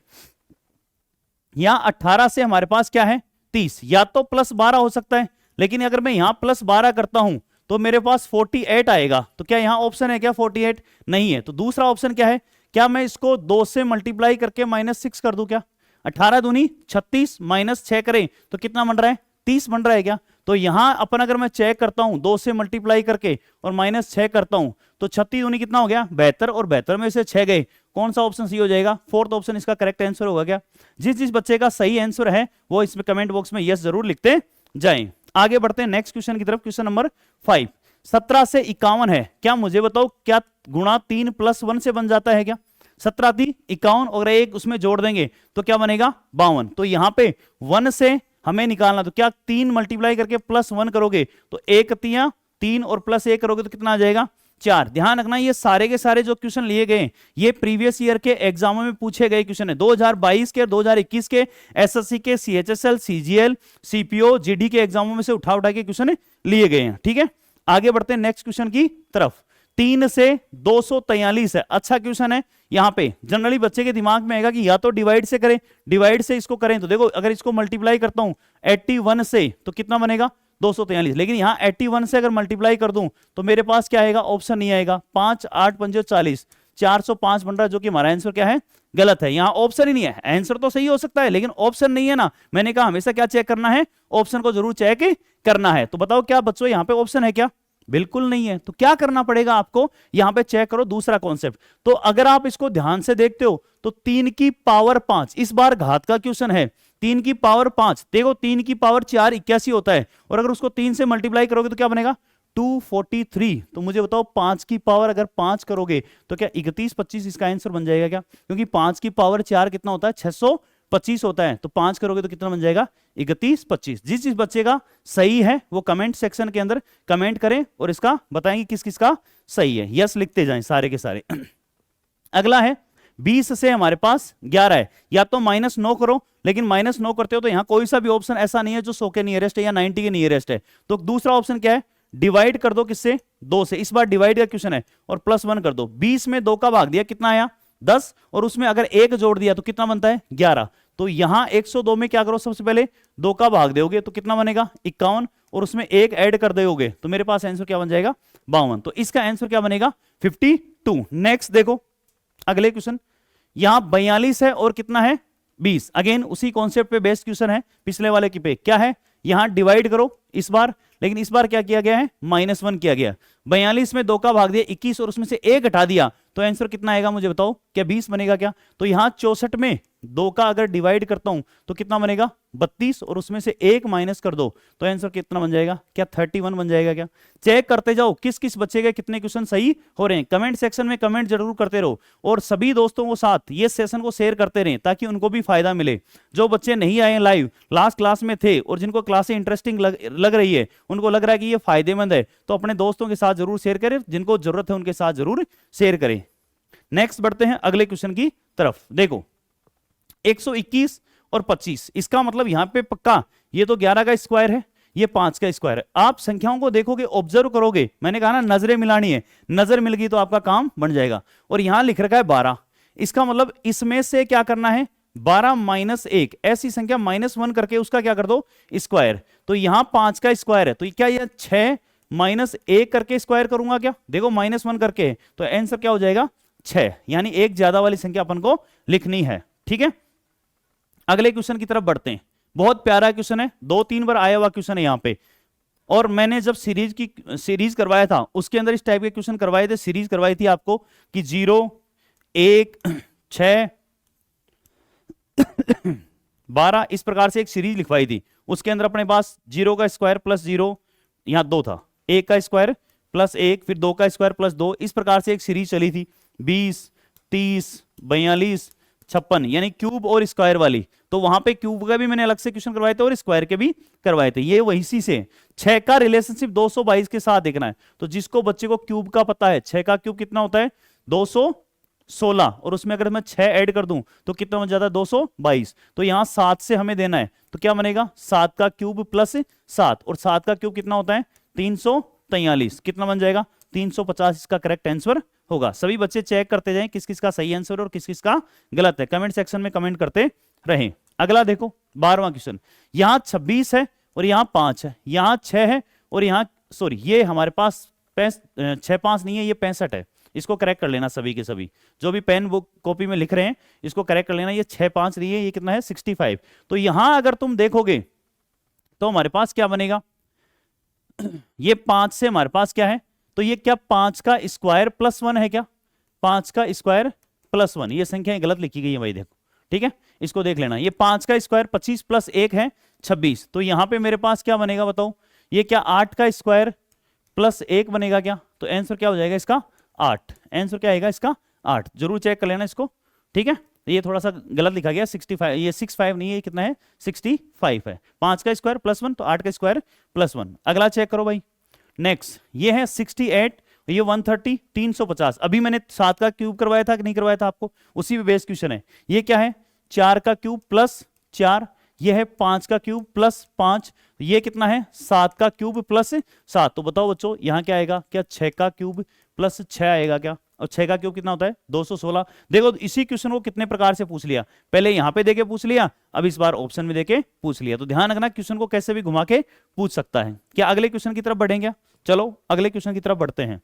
यहां 18 से हमारे पास क्या है 30, या तो +12 हो सकता है, लेकिन अगर मैं यहां +12 करता हूं तो मेरे पास 48 आएगा। तो क्या यहां ऑप्शन है क्या 48? नहीं है। तो दूसरा ऑप्शन क्या है, क्या मैं इसको 2 से मल्टीप्लाई करके -6 कर दूं क्या, 18 दूनी 36 -6 करें तो कितना बन रहा है 30 बन रहा है क्या। तो यहां अपन अगर मैं चेक करता हूं 2 से मल्टीप्लाई करके और -6 करता हूं तो 36 दूनी कितना हो गया 72, और 72 में से 6 गए, कौन सा ऑप्शन सही हो जाएगा, फोर्थ ऑप्शन इसका करेक्ट आंसर होगा क्या। जिस बच्चे का सही आंसर है वो इसमें कमेंट बॉक्स में यस जरूर लिखते जाएं। आगे बढ़ते हैं नेक्स्ट क्वेश्चन की तरफ, क्वेश्चन नंबर 5। 17 से 51 है, क्या मुझे बताओ क्या गुणा 3 + 1 से बन जाता है क्या। 17 थी 51 और एक उसमें जोड़ देंगे तो क्या बनेगा 52। तो यहां पे 1 से हमें निकालना, तो क्या 3 मल्टीप्लाई करके +1 करोगे तो 1 तियां 3 और +1 करोगे तो कितना आ जाएगा 4। ध्यान रखना ये सारे के सारे जो क्वेश्चन लिए गए ये प्रीवियस ईयर के एग्जामों में पूछे गए क्वेश्चन है, 2022 के 2021 के एसएससी के, सीएचएसएल, सीजीएल, सीपीओ, जीडी के एग्जामों में से उठा के क्वेश्चन लिए गए हैं। ठीक है, आगे बढ़ते हैं नेक्स्ट क्वेश्चन की तरफ। 3 से 243 है, अच्छा क्वेश्चन है। यहां पे जनरली बच्चे के दिमाग में आएगा कि या तो डिवाइड से करें, डिवाइड से इसको करें, तो देखो अगर इसको मल्टीप्लाई करता हूं 81 से तो कितना बनेगा 243, लेकिन यहां 81 से अगर मल्टीप्लाई कर दूं तो मेरे पास क्या आएगा, ऑप्शन नहीं आएगा, 5 8 5 40, 405 बन रहा है, जो कि हमारा आंसर क्या है गलत है। यहां ऑप्शन ही नहीं है, आंसर तो सही हो सकता है लेकिन ऑप्शन नहीं है ना। मैंने कहा हमेशा क्या चेक करना है, ऑप्शन को जरूर चेक करना है। तो बताओ क्या बच्चों यहां पे ऑप्शन है क्या, बिल्कुल नहीं है। तो क्या करना पड़ेगा आपको, यहां पे चेक करो दूसरा कॉन्सेप्ट। तो अगर आप इसको ध्यान से देखते हो तो 3 की पावर 5, इस बार घात का क्वेश्चन है, 3 की पावर 5, देखो 3 की पावर 4 81 होता है, और अगर उसको 3 से मल्टीप्लाई करोगे तो क्या बनेगा 243। तो मुझे बताओ 5 की पावर अगर 5 करोगे तो क्या 31 25 इसका आंसर बन जाएगा क्या, क्योंकि 5 की पावर 4 कितना होता है 625 होता है, तो 5 करोगे तो कितना बन जाएगा 31 25। जिस बच्चे का सही है वो कमेंट सेक्शन के अंदर कमेंट करें और इसका बताएंगे किस किस का सही है, यस लिखते जाएं सारे के सारे। अगला है 20 से हमारे पास 11 है, या तो -9 करो, लेकिन -9 करते हो तो यहां कोई सा भी ऑप्शन ऐसा नहीं है जो 100 के नियरेस्ट है या 90 के नियरेस्ट है। तो दूसरा ऑप्शन क्या है, डिवाइड कर दो किससे 2 से, इस बार डिवाइड का क्वेश्चन है, और +1 कर दो। 20 में 2 का भाग दिया कितना आया 10, और उसमें अगर 1 जोड़ दिया तो कितना बनता है 11। तो यहां 102 में क्या करो, सबसे पहले 2 का भाग दोगे तो कितना बनेगा 51, और उसमें 1 ऐड कर दोगे तो मेरे पास आंसर क्या बन जाएगा 52। तो इसका आंसर क्या बनेगा 52। नेक्स्ट देखो अगले क्वेश्चन, यहां 42 है और कितना है 20, अगेन उसी कॉन्सेप्ट पे बेस्ड क्वेश्चन है पिछले वाले की पे। क्या है, यहां डिवाइड करो इस बार, लेकिन इस बार क्या किया गया है -1 किया गया। 42 में 2 का भाग दिया 21, और उसमें से 1 हटा दिया तो आंसर कितना आएगा मुझे बताओ, क्या 20 बनेगा क्या। तो यहां 64 में 2 का अगर डिवाइड करता हूं तो कितना बनेगा 32, और उसमें से 1 माइनस कर दो तो आंसर कितना बन जाएगा, क्या 31 बन जाएगा क्या। चेक करते जाओ किस किस बच्चे के कितने क्वेश्चन सही हो रहे हैं, कमेंट सेक्शन में कमेंट जरूर करते रहो, और सभी दोस्तों को साथ ये सेशन को शेयर करते रहें ताकि उनको भी फायदा मिले। जो बच्चे नहीं आए लाइव, लास्ट क्लास में थे और जिनको क्लासें इंटरेस्टिंग लग रही है, उनको लग रहा है कि ये फायदेमंद है, तो अपने दोस्तों के साथ जरूर शेयर करें, जिनको जरूरत है उनके साथ जरूर शेयर करें। नेक्स्ट बढ़ते हैं अगले क्वेश्चन की तरफ। देखो 121 और 25, इसका मतलब यहां पे पक्का ये तो 11 का स्क्वायर है, ये 5 का स्क्वायर है। आप संख्याओं को देखोगे, ऑब्जर्व करोगे, मैंने कहा ना नजरें मिलानी है, नजर मिल गई तो आपका काम बन जाएगा। और यहां लिख रखा है 12, इसका मतलब इसमें से क्या करना है 12 माइनस 1, ऐसी संख्या -1 करके उसका क्या कर दो, स्क्वायर। तो यहां 5 का स्क्वायर है, तो क्या ये 6 माइनस 1 करके स्क्वायर करूंगा क्या, देखो -1 करके, तो आंसर क्या हो जाएगा 6, यानी एक ज्यादा वाली संख्या अपन को लिखनी है। ठीक है, अगले क्वेश्चन की तरफ बढ़ते हैं। बहुत प्यारा क्वेश्चन है, 2-3 बार आया हुआ क्वेश्चन है यहाँ पे, और मैंने जब सीरीज करवाया था उसके अंदर इस टाइप के क्वेश्चन करवाए थे, सीरीज करवाई थी आपको कि 0, 1, 6, 12, इस प्रकार से एक सीरीज लिखवाई थी। उसके अंदर अपने पास 0 का स्क्वायर प्लस 0, यहां 2 था, 1 का स्क्वायर प्लस 1, फिर 2 का स्क्वायर प्लस 2, इस प्रकार से एक सीरीज चली थी 20, 30, 42, 56, यानी क्यूब और स्क्वायर वाली। तो वहां पे क्यूब का भी मैंने अलग से क्वेश्चन करवाए थे और स्क्वायर के भी करवाए थे। ये वही सी से 6 का रिलेशनशिप 222 के साथ देखना है। तो जिसको बच्चे को क्यूब का पता है, 6 का क्यूब कितना होता है 216, और उसमें अगर मैं 6 ऐड कर दूं तो कितना बन जाता है 222। तो यहां 7 से हमें देना है, तो क्या बनेगा 7 का क्यूब प्लस 7, और 7 का क्यूब कितना होता है 343, कितना बन जाएगा 350, इसका करेक्ट आंसर होगा। सभी बच्चे चेक करते जाएं किस किस का सही आंसर और किस किस का गलत है, कमेंट सेक्शन में कमेंट करते रहें। अगला देखो 12वां क्वेश्चन, यहां 26 है और यहां 5 है, यहां 6 है और यहां सॉरी ये हमारे पास 6-5 नहीं है, ये 65 है। इसको करेक्ट कर लेना सभी के सभी, जो भी पेन बुक कॉपी में लिख रहे हैं इसको करेक्ट कर लेना। ये 6-5 नहीं है, ये कितना है 65। तो यहां अगर तुम देखोगे तो हमारे पास क्या बनेगा, ये 5 से हमारे पास क्या है, तो ये क्या 5 का स्क्वायर प्लस 1 है क्या, 5 का स्क्वायर प्लस 1, ये संख्या गलत लिखी गई है भाई, देखो ठीक है, इसको देख लेना। ये 5 का स्क्वायर 25 प्लस 1 है 26, तो यहां पे मेरे पास क्या बनेगा बताओ, ये क्या 8 का स्क्वायर प्लस 1 बनेगा क्या, तो आंसर क्या हो जाएगा इसका 8, आंसर क्या आएगा इसका 8, जरूर चेक कर लेना इसको। ठीक है, ये थोड़ा सा गलत लिखा गया 65, ये 65 नहीं है, ये कितना है 65 है, 5 का स्क्वायर प्लस 1 तो 8 का स्क्वायर प्लस 1। अगला चेक करो भाई, नेक्स्ट ये है 68, ये 130, 350। अभी मैंने 7 का क्यूब करवाया था कि नहीं करवाया था आपको, उसी पे बेस क्वेश्चन है। ये क्या है 4 का क्यूब प्लस 4, ये है 5 का क्यूब प्लस 5, ये कितना है 7 का क्यूब प्लस 7। तो बताओ बच्चों यहां क्या आएगा, क्या 6 का क्यूब प्लस 6 आएगा क्या, और 6 का क्यूब कितना होता है 216। देखो इसी क्वेश्चन को कितने प्रकार से पूछ लिया, पहले यहां पे देके पूछ लिया, अब इस बार ऑप्शन में देके पूछ लिया। तो ध्यान रखना क्वेश्चन को कैसे भी घुमा के पूछ सकता है। क्या अगले क्वेश्चन की तरफ बढ़ेंगे, चलो अगले क्वेश्चन की तरफ बढ़ते हैं।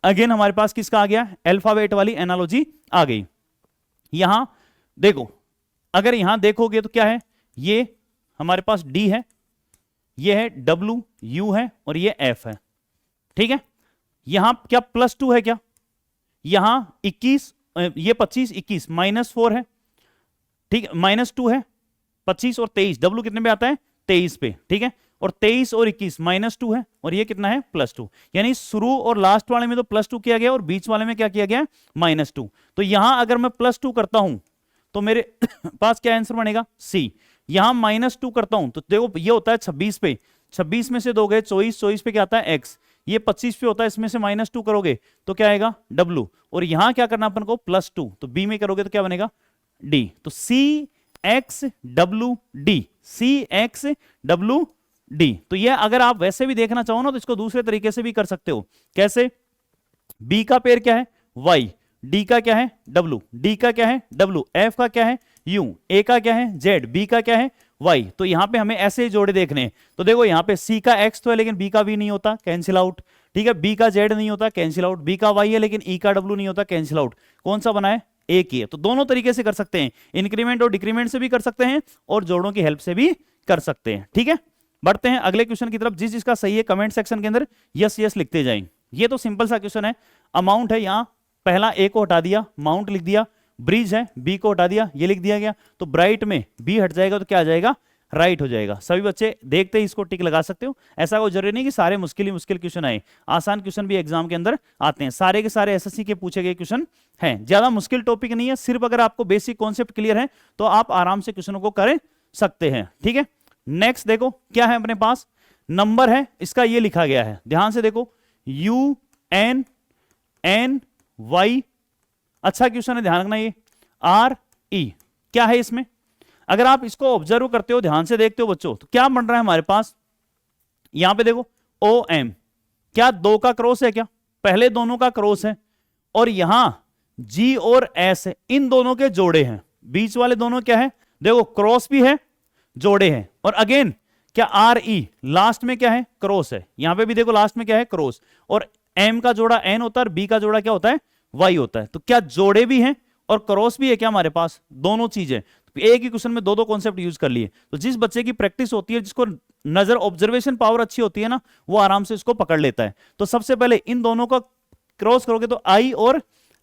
अगेन हमारे पास किसका आ गया, अल्फाबेट वाली एनालॉजी आ गई। यहां देखो, अगर यहां देखोगे तो क्या है, ये हमारे पास डी है, ये है डब्ल्यू, यू है और ये एफ है। ठीक है, यहां क्या +2 है क्या, यहां 21, ये 25, 21 -4 है, ठीक है, -2 है, 25 और 23, डब्ल्यू कितने पे आता है 23 पे, ठीक है, और 23 और 21 -2 है, और ये कितना है +2, यानी शुरू और लास्ट वाले में तो +2 किया गया और बीच वाले में क्या किया गया -2। तो यहां अगर मैं +2 करता हूं तो मेरे पास क्या आंसर बनेगा सी। यहां -2 करता हूं तो देखो ये होता है 26 पे, 26 में से 2 गए 24, 24 पे क्या आता है x, ये 25 पे होता है, इसमें से -2 करोगे तो क्या आएगा w, और यहां क्या करना अपन को +2, तो b में करोगे तो क्या बनेगा d। तो सी एक्स डब्ल्यू डी, सी एक्स डब्ल्यू डी। तो ये अगर आप वैसे भी देखना चाहो ना तो इसको दूसरे तरीके से भी कर सकते हो। कैसे, b का पेयर क्या है y, d का क्या है w, d का क्या है w, f का क्या है u, a का क्या है z, b का क्या है y। तो यहां पे हमें ऐसे ही जोड़े देखने हैं। तो देखो यहां पे c का x तो है लेकिन b का v नहीं होता, कैंसिल आउट। ठीक है, b का z नहीं होता, कैंसिल आउट। b का y है लेकिन e का w नहीं होता, कैंसिल आउट। कौन सा बना है, एक ही है। तो दोनों तरीके से कर सकते हैं, इंक्रीमेंट और डिक्रीमेंट से भी कर सकते हैं और जोड़ों की हेल्प से भी कर सकते हैं। ठीक है, बढ़ते हैं अगले क्वेश्चन की तरफ। जिस जिसका सही है कमेंट सेक्शन के अंदर यस यस लिखते जाएं। ये तो सिंपल सा क्वेश्चन है, अमाउंट है, यहां पहला ए को हटा दिया, माउंट लिख दिया, ब्रिज है बी को हटा दिया, ये लिख दिया गया, तो ब्राइट में बी हट जाएगा तो क्या आ जाएगा राइट हो जाएगा। सभी बच्चे देखते ही इसको टिक लगा सकते हो। ऐसा कोई जरूरी नहीं कि सारे मुश्किल ही मुश्किल क्वेश्चन आए, आसान क्वेश्चन भी एग्जाम के अंदर आते हैं। सारे के सारे एसएससी के पूछे गए क्वेश्चन हैं, ज्यादा मुश्किल टॉपिक नहीं है। सिर्फ अगर आपको बेसिक कॉन्सेप्ट क्लियर है तो आप आराम से क्वेश्चनों को कर सकते हैं। ठीक है, नेक्स्ट देखो क्या है अपने पास, नंबर है, इसका ये लिखा गया है, ध्यान से देखो UN NY, अच्छा क्वेश्चन है, ध्यान रखना। ये RE क्या है इसमें, अगर आप इसको ऑब्जर्व करते हो, ध्यान से देखते हो बच्चों, तो क्या बन रहा है हमारे पास, यहां पे देखो OM, क्या 2 का क्रॉस है क्या, पहले दोनों का क्रॉस है, और यहां G और S है, इन दोनों के जोड़े हैं। बीच वाले दोनों क्या है, देखो क्रॉस भी है, जोड़े हैं, और अगेन क्या आर ई लास्ट में क्या है, क्रॉस है। यहां पे भी देखो लास्ट में क्या है, क्रॉस, और एम का जोड़ा एन होता है और बी का जोड़ा क्या होता है, वाई होता है। तो क्या जोड़े भी हैं और क्रॉस भी है क्या हमारे पास, दोनों चीजें। तो एक ही क्वेश्चन में दो दो कॉन्सेप्ट यूज कर लिए। तो जिस बच्चे की प्रैक्टिस होती है, जिसको नजर ऑब्जर्वेशन पावर अच्छी होती है ना, वो आराम से इसको पकड़ लेता है। तो सबसे पहले इन दोनों का क्रॉस करोगे तो आई और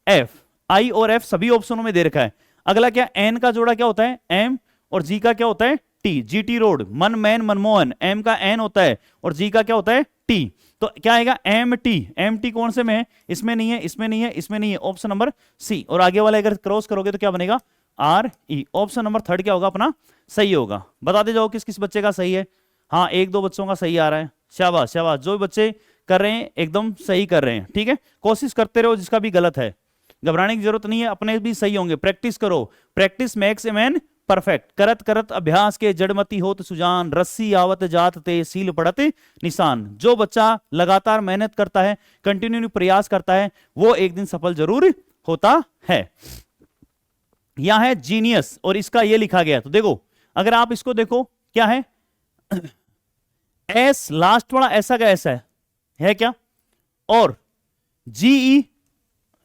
एफ, आई और एफ सभी ऑप्शनों में दे रखा है। अगला क्या, एन का जोड़ा क्या होता है, एम, और जी का क्या होता है, टी। जी टी रोड, मन मैन मनमोहन, एम का एन होता है और जी का क्या होता है, टी। तो क्या आएगा, एम टी। एम टी कौन से में है, इसमें नहीं है, इसमें नहीं है, इसमें नहीं है, ऑप्शन नंबर सी। और आगे वाला अगर क्रॉस करोगे तो क्या बनेगा, R E. Option number third क्या होगा अपना, सही होगा। बताते जाओ किस किस बच्चे का सही है। हाँ, एक दो बच्चों का सही आ रहा है, शाबाश शाबाश, जो भी बच्चे कर रहे हैं एकदम सही कर रहे हैं। ठीक है, कोशिश करते रहो, जिसका भी गलत है घबराने की जरूरत नहीं है, अपने भी सही होंगे। प्रैक्टिस करो, practice makes a man perfect. करत करत अभ्यास के जड़मती होत सुजान, रस्सी आवत जात ते सील पड़त निशान। जो बच्चा लगातार मेहनत करता है, कंटिन्यू प्रयास करता है, वो एक दिन सफल जरूर होता है। यहां है जीनियस और इसका ये लिखा गया। तो देखो अगर आप इसको देखो क्या है, एस लास्ट वाला ऐसा का ऐसा है क्या, और जीई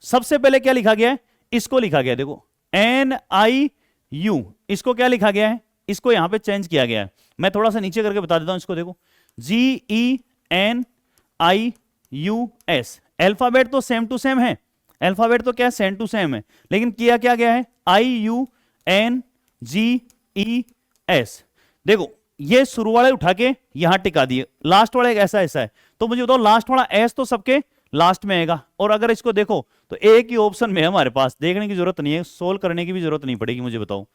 सबसे पहले क्या लिखा गया है, इसको लिखा गया है। देखो एन आई यू, इसको क्या लिखा गया है, इसको यहां पे चेंज किया गया है। मैं थोड़ा सा नीचे करके बता देता हूं इसको। देखो जी ई एन आई यू एस, अल्फाबेट तो सेम टू सेम है, अल्फाबेट तो क्या है, सेम टू सेम है, लेकिन किया क्या गया है, I U N G E S. देखो ये शुरू वाले उठा के यहां टिका दिए, लास्ट वाला एक ऐसा ऐसा है। तो मुझे बताओ लास्ट वाला एस तो सबके लास्ट में आएगा, और अगर इसको देखो तो एक ही ऑप्शन में है हमारे पास, देखने की जरूरत नहीं है, सोल्व करने की भी जरूरत नहीं पड़ेगी। मुझे बताओ,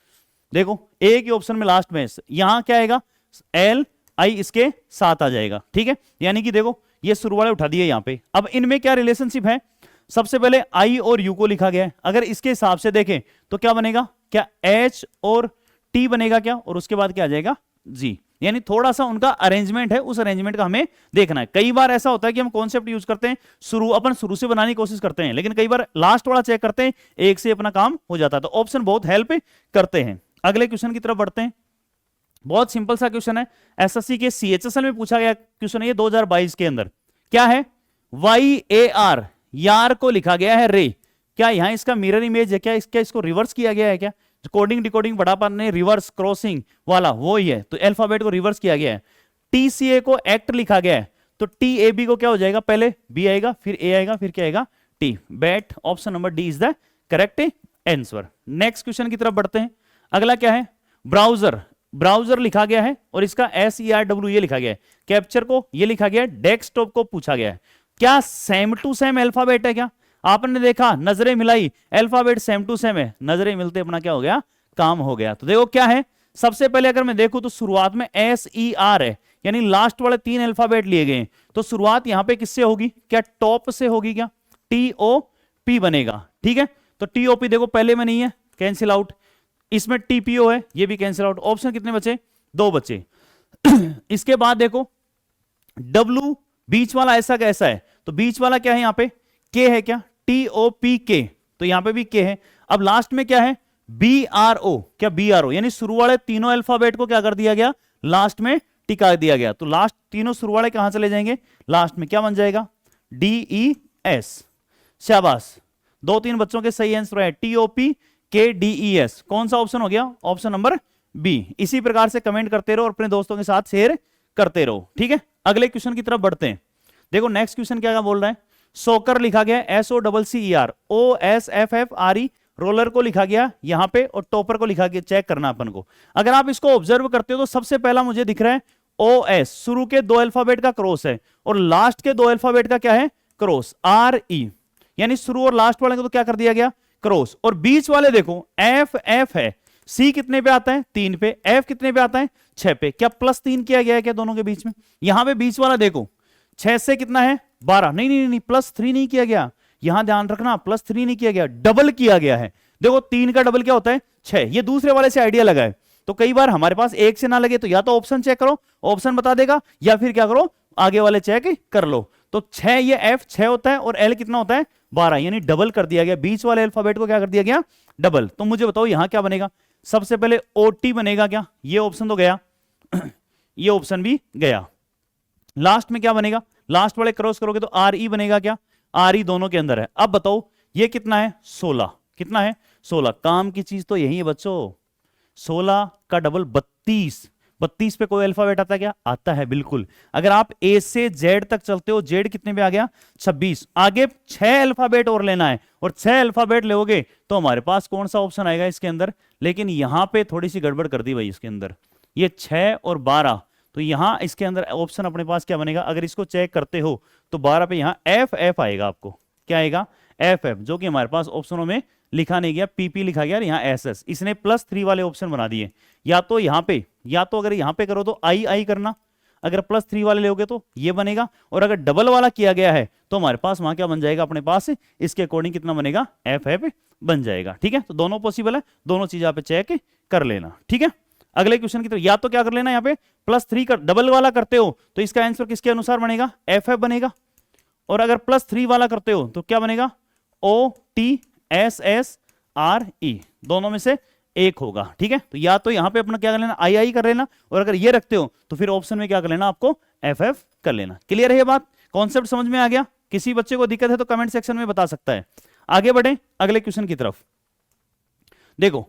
देखो एक ही ऑप्शन में लास्ट में, यहां क्या आएगा, एल आई इसके साथ आ जाएगा। ठीक है, यानी कि देखो ये शुरू वाले उठा दिए यहां पे। अब इनमें क्या रिलेशनशिप है, सबसे पहले आई और यू को लिखा गया है। अगर इसके हिसाब से देखें तो क्या बनेगा, क्या एच और टी बनेगा क्या, और उसके बाद क्या आ जाएगा, जी। यानी थोड़ा सा उनका अरेंजमेंट है, उस अरेंजमेंट का हमें देखना है। कई बार ऐसा होता है कि हम कॉन्सेप्ट यूज करते हैं, अपन शुरू से बनाने की कोशिश करते हैं, लेकिन कई बार लास्ट वाला चेक करते हैं, एक से अपना काम हो जाता है। तो ऑप्शन बहुत हेल्प करते हैं। अगले क्वेश्चन की तरफ बढ़ते हैं। बहुत सिंपल सा क्वेश्चन है, एसएससी के सीएचएसएल में पूछा गया क्वेश्चन है ये 2022 के अंदर। क्या है, वाई ए आर, यार को लिखा गया है रे। क्या यहां इसका मिरर इमेज है क्या, इसको रिवर्स किया गया है क्या, कोडिंग डिकोडिंग बड़ापन ने रिवर्स क्रॉसिंग वाला वो ही है, तो अल्फाबेट को रिवर्स किया गया है। टीसीए को एक्ट लिखा गया है, तो टी ए बी को क्या हो जाएगा, पहले बी आएगा, फिर ए आएगा, फिर क्या आएगा, T. Bat option number D is the correct answer. Next question की तरफ बढ़ते हैं। अगला क्या है, ब्राउजर, ब्राउजर लिखा गया है और इसका SERW ये लिखा गया है। कैप्चर को ये लिखा गया है, डेस्कटॉप को पूछा गया है। क्या सेम टू सेम अल्फाबेट है क्या, आपने देखा, नजरें मिलाई, अल्फाबेट सेम टू सेम है, नजरें मिलते अपना क्या हो गया, काम हो गया। तो देखो क्या है, सबसे पहले अगर मैं देखूं तो शुरुआत में SER है, यानी लास्ट वाले 3 अल्फाबेट लिए गए। तो शुरुआत यहां पे किससे होगी, क्या टॉप से होगी क्या, TOP बनेगा। ठीक है, तो TOP देखो पहले में नहीं है, कैंसिल आउट। इसमें TPO है, ये भी कैंसिल आउट। ऑप्शन कितने बचे, 2 बचे। इसके बाद देखो W बीच वाला ऐसा कैसा है, तो बीच वाला क्या है यहां पे, K है क्या, TOPK, तो यहां पे भी K है। अब लास्ट में क्या है, BRO, क्या BRO, यानी शुरू वाले तीनों अल्फाबेट को क्या कर दिया गया, लास्ट में टिका दिया गया। तो लास्ट तीनों शुरू वाले कहां चले जाएंगे, लास्ट में क्या बन जाएगा, DES। शाबाश, 2-3 बच्चों के सही आंसर है, TOPKDES। कौन सा ऑप्शन हो गया, ऑप्शन नंबर बी। इसी प्रकार से कमेंट करते रहो और अपने दोस्तों के साथ शेयर करते रहो। ठीक है, अगले क्वेश्चन की तरफ बढ़ते हैं। देखो नेक्स्ट क्वेश्चन क्या बोल रहा है, सोकर लिखा गया SOCCER, OSFFRE, रोलर को लिखा गया यहां पे और टॉपर को लिखा गया, चेक करना अपन को। अगर आप इसको ऑब्जर्व करते हो तो सबसे पहला मुझे दिख रहा है OS, शुरू के 2 अल्फाबेट का क्रॉस है और लास्ट के 2 अल्फाबेट का क्या है, क्रॉस, RE, यानी शुरू और लास्ट वाले को तो क्या कर दिया गया, क्रॉस। और बीच वाले देखो FF है, C कितने पे आता है, 3 पे, F कितने पे आता है, 6 पे। क्या +3 किया गया है क्या दोनों के बीच में, यहां पे बीच वाला देखो 6 से कितना है, 12, नहीं +3 नहीं किया गया, यहां ध्यान रखना, +3 नहीं किया गया, डबल किया गया है। देखो 3 का डबल क्या होता है, 6। ये दूसरे वाले से आइडिया लगा है। तो कई बार हमारे पास एक से ना लगे तो या तो ऑप्शन चेक करो, ऑप्शन बता देगा, या फिर क्या करो, आगे वाले चेक कर लो। तो 6 ये F 6 होता है और L कितना होता है, 12, यानी डबल कर दिया गया, बीच वाले अल्फाबेट को क्या कर दिया गया, डबल। तो मुझे बताओ यहां क्या बनेगा, सबसे पहले OT बनेगा क्या, ये ऑप्शन तो गया ये ऑप्शन भी गया, लास्ट में क्या बनेगा, लास्ट वाले क्रॉस करोगे तो RE बनेगा क्या, RE दोनों के अंदर है। अब बताओ ये कितना है, 16, कितना है 16, काम की चीज तो यही है बच्चों, 16 का डबल 32, 32 पे कोई अल्फाबेट आता है क्या, आता है बिल्कुल। अगर आप A से Z तक चलते हो, Z कितने पे आ गया 26, आगे 6 अल्फाबेट और लेना है, और 6 अल्फाबेट लोगे तो हमारे पास कौन सा ऑप्शन आएगा इसके अंदर, लेकिन यहां पे थोड़ी सी गड़बड़ कर दी भाई इसके अंदर, ये 6 और 12, तो यहां इसके अंदर ऑप्शन अपने पास क्या बनेगा, अगर इसको चेक करते हो तो 12 पे यहां FF आएगा, आपको क्या आएगा FF, जो कि हमारे पास ऑप्शनों में लिखा नहीं गया, PP लिखा गया, यहाँ SS, इसने +3 वाले ऑप्शन बना दिए, या तो यहां पे, या तो अगर यहां पे करो तो I करना, अगर +3 वाले लोगे तो ये बनेगा, और अगर डबल वाला किया गया है तो हमारे पास वहां क्या बन जाएगा अपने पास, इसके अकॉर्डिंग कितना बनेगा FF बन जाएगा। ठीक है, तो दोनों पॉसिबल है, दोनों चीज यहाँ पे चेक कर लेना। ठीक है, अगले क्वेश्चन की तरफ, या तो क्या कर लेना यहाँ पे +3 कर डबल वाला करते हो तो इसका आंसर किसके अनुसार बनेगा, FF बनेगा, और अगर +3 वाला करते हो तो क्या बनेगा OTSSRE, दोनों में से एक होगा। ठीक है, तो या तो यहां पे अपना क्या कर लेना I कर लेना, और अगर ये रखते हो तो फिर ऑप्शन में क्या कर लेना आपको FF कर लेना। क्लियर है ये बात, कॉन्सेप्ट समझ में आ गया, किसी बच्चे को दिक्कत है तो कमेंट सेक्शन में बता सकता है। आगे बढ़े अगले क्वेश्चन की तरफ, देखो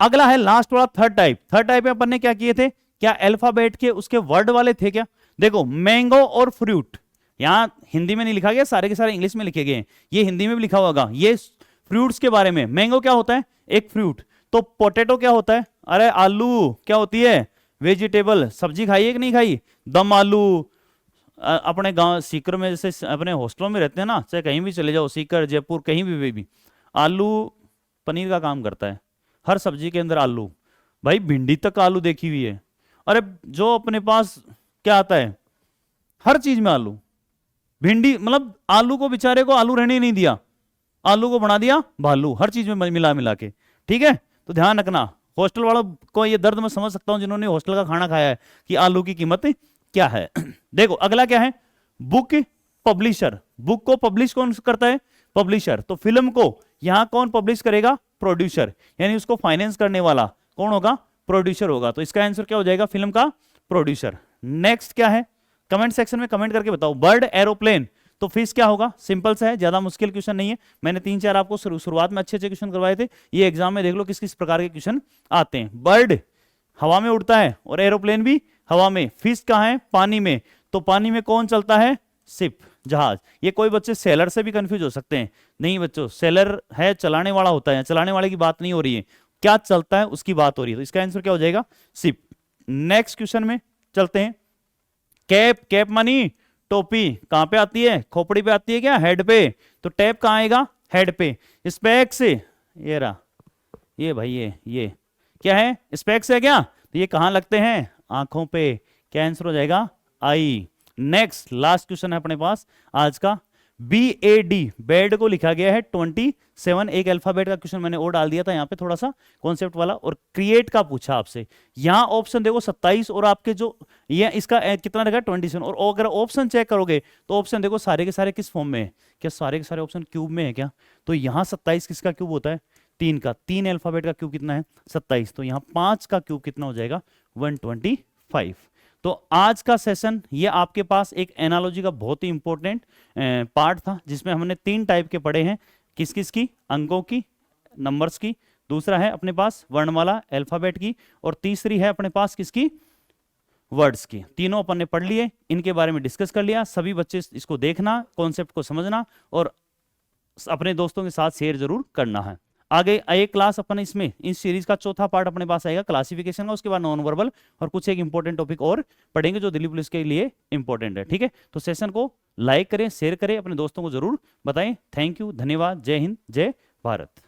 अगला है लास्ट वाला थर्ड टाइप। थर्ड टाइप में अपन ने क्या किए थे, क्या अल्फाबेट के उसके वर्ड वाले थे क्या, देखो मैंगो और फ्रूट, यहां हिंदी में नहीं लिखा गया, सारे के सारे इंग्लिश में लिखे गए हैं, ये हिंदी में भी लिखा होगा, ये फ्रूट्स के बारे में। मैंगो क्या होता है, एक फ्रूट, तो पोटैटो क्या होता है, अरे आलू क्या होती है, वेजिटेबल, सब्जी खाई है कि नहीं खाई, दम आलू। अपने गांव सीकर में जैसे अपने हॉस्टलों में रहते हैं ना, चाहे कहीं भी चले जाओ, सीकर जयपुर कहीं भी आलू पनीर का काम करता है, हर सब्जी के अंदर आलू, भाई भिंडी तक आलू देखी हुई है, अरे जो अपने पास क्या आता है हर चीज में आलू, भिंडी, मतलब आलू को बेचारे को आलू रहने ही नहीं दिया, आलू को बना दिया भालू, हर चीज में मिला मिला के। ठीक है, तो ध्यान रखना, हॉस्टल वालों को ये दर्द मैं समझ सकता हूं जिन्होंने हॉस्टल का खाना खाया है कि आलू की कीमत क्या है। देखो अगला क्या है, बुक पब्लिशर, बुक को पब्लिश कौन करता है, पब्लिशर, तो फिल्म को यहां कौन पब्लिश करेगा, प्रोड्यूसर, यानी उसको फाइनेंस करने वाला कौन होगा, प्रोड्यूसर होगा, तो इसका आंसर क्या हो जाएगा, फिल्म का प्रोड्यूसर। नेक्स्ट क्या है, कमेंट सेक्शन में कमेंट करके बताओ। बर्ड, एरोप्लेन, तो फिश क्या होगा, सिंपल सा है, ज्यादा मुश्किल क्वेश्चन नहीं है, मैंने 3-4 आपको शुरुआत में अच्छे अच्छे क्वेश्चन करवाए थे, ये एग्जाम में देख लो किस किस प्रकार के क्वेश्चन आते हैं। बर्ड हवा में उड़ता है और एरोप्लेन भी हवा में, फिश कहाँ है, पानी में, तो पानी में कौन चलता है, शिप, जहाज। ये कोई बच्चे सेलर से भी कंफ्यूज हो सकते हैं, नहीं बच्चों, सेलर है चलाने वाला होता है, चलाने वाले की बात नहीं हो रही है, क्या चलता है उसकी बात हो रही है, तो इसका आंसर क्या हो जाएगा, शिप। नेक्स्ट क्वेश्चन में चलते हैं, कैप, कैप मानी टोपी, कहां पे आती है, खोपड़ी पे आती है क्या, हेड पे, तो टैप कहां आएगा, हेड पे। स्पेक्स, ये रहा, ये भाई ये क्या है, स्पेक्स है क्या, तो ये कहां लगते हैं, आंखों पे, क्या आंसर हो जाएगा, आई। नेक्स्ट लास्ट क्वेश्चन है अपने पास आज का, BAD, बेड को लिखा गया है 27, एक अल्फाबेट का क्वेश्चन मैंने और डाल दिया था यहाँ पे थोड़ा सा कॉन्सेप्ट वाला, और क्रिएट का पूछा आपसे, यहाँ ऑप्शन देखो 27, और आपके जो ये इसका कितना रहेगा 27, और अगर ऑप्शन चेक करोगे तो ऑप्शन देखो सारे के सारे किस फॉर्म में है, क्या सारे के सारे ऑप्शन क्यूब में है क्या, तो यहाँ 27 किसका क्यूब होता है, 3 का, 3 अल्फाबेट का क्यूब कितना है 27, तो यहाँ 5 का क्यूब कितना हो जाएगा 125। तो आज का सेशन ये आपके पास एक एनालॉजी का बहुत ही इंपॉर्टेंट पार्ट था, जिसमें हमने 3 टाइप के पढ़े हैं, किस किस की, अंकों की, नंबर्स की, दूसरा है अपने पास वर्णमाला अल्फाबेट की, और तीसरी है अपने पास किसकी, वर्ड्स की। तीनों अपन ने पढ़ लिए, इनके बारे में डिस्कस कर लिया। सभी बच्चे इसको देखना, कॉन्सेप्ट को समझना और अपने दोस्तों के साथ शेयर जरूर करना है। आगे एक क्लास अपन इसमें इस सीरीज का चौथा पार्ट अपने पास आएगा क्लासिफिकेशन का, उसके बाद नॉन वर्बल और कुछ एक इंपॉर्टेंट टॉपिक और पढ़ेंगे जो दिल्ली पुलिस के लिए इंपॉर्टेंट है। ठीक है, तो सेशन को लाइक करें, शेयर करें, अपने दोस्तों को जरूर बताएं। थैंक यू, धन्यवाद, जय हिंद, जय भारत।